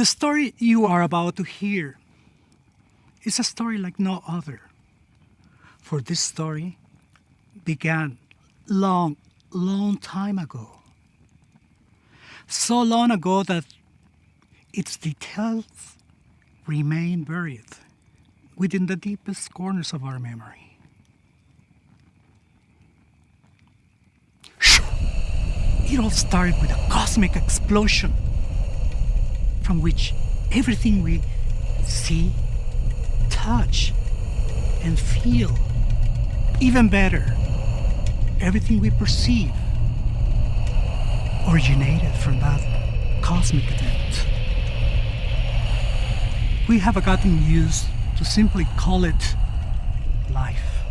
The story you are about to hear is a story like no other. For this story began long time ago. So long ago that its details remain buried within the deepest corners of our memory. It all started with a cosmic explosion from which everything we see, touch, and feel, even better, everything we perceive, originated from that cosmic event. We have gotten used to simply call it life.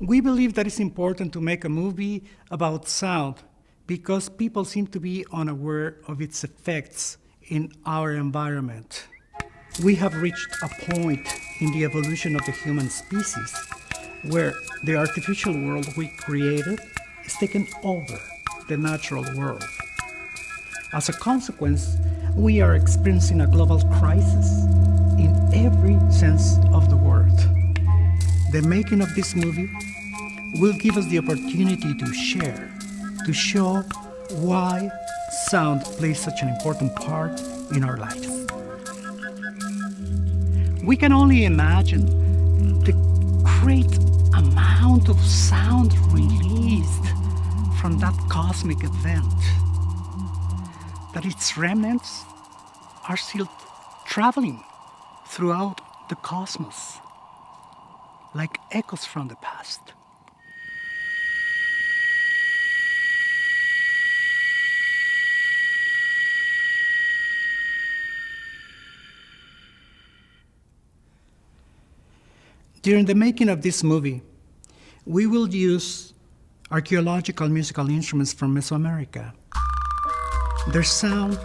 We believe that it's important to make a movie about sound because people seem to be unaware of its effects in our environment. We have reached a point in the evolution of the human species where the artificial world we created is taken over the natural world. As a consequence, we are experiencing a global crisis in every sense of the word. The making of this movie will give us the opportunity to share, to show why sound plays such an important part in our lives. We can only imagine the great amount of sound released from that cosmic event, that its remnants are still traveling throughout the cosmos like echoes from the past. During the making of this movie, we will use archaeological musical instruments from Mesoamerica. Their sound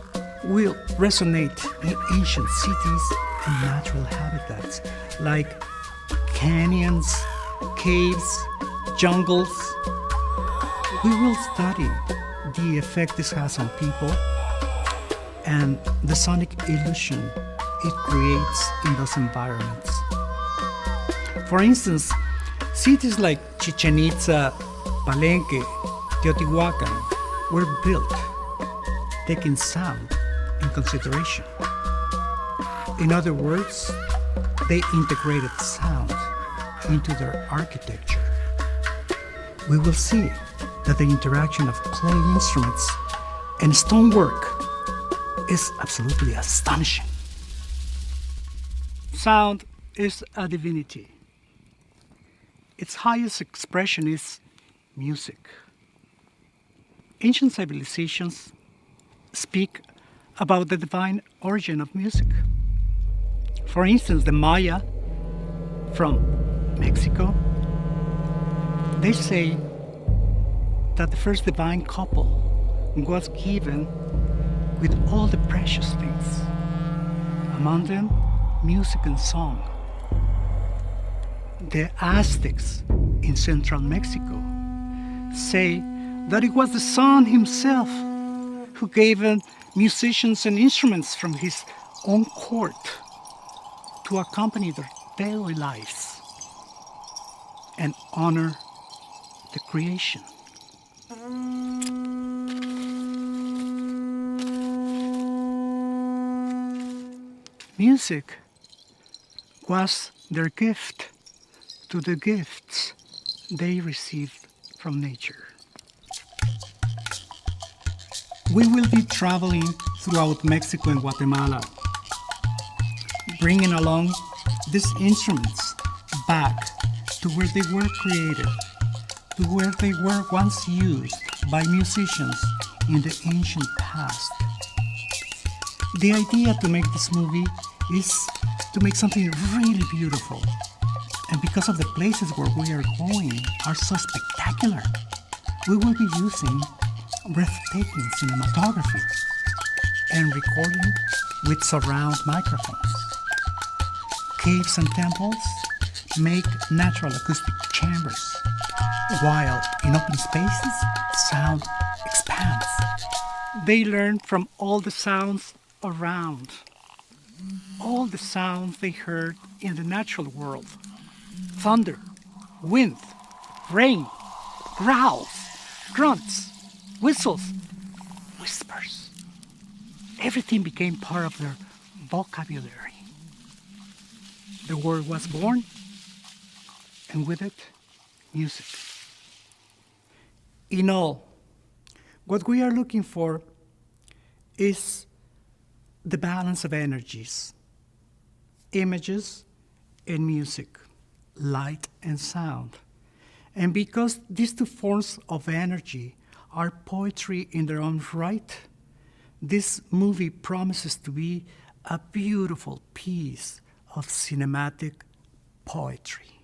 will resonate in ancient cities and natural habitats like canyons, caves, jungles. We will study the effect this has on people and the sonic illusion it creates in those environments. For instance, cities like Chichen Itza, Palenque, Teotihuacan were built taking sound in consideration. In other words, they integrated sound into their architecture. We will see that the interaction of clay instruments and stonework is absolutely astonishing. Sound is a divinity. Its highest expression is music. Ancient civilizations speak about the divine origin of music. For instance, the Maya from Mexico, they say that the first divine couple was given with all the precious things, among them music and song. The Aztecs in central Mexico say that it was the sun himself who gave them musicians and instruments from his own court to accompany their daily lives and honor the creation. Music was their gift to the gifts they received from nature. We will be traveling throughout Mexico and Guatemala, bringing along these instruments back to where they were created, to where they were once used by musicians in the ancient past. The idea to make this movie is to make something really beautiful. And because of the places where we are going are so spectacular, we will be using breathtaking cinematography and recording with surround microphones. Caves and temples make natural acoustic chambers, while in open spaces, sound expands. They learn from all the sounds around all the sounds they heard in the natural world. Thunder, wind, rain, growls, grunts, whistles, whispers. Everything became part of their vocabulary. The word was born, and with it, music. In all, what we are looking for is the balance of energies, images and music, light and sound. And because these two forms of energy are poetry in their own right, this movie promises to be a beautiful piece of cinematic poetry.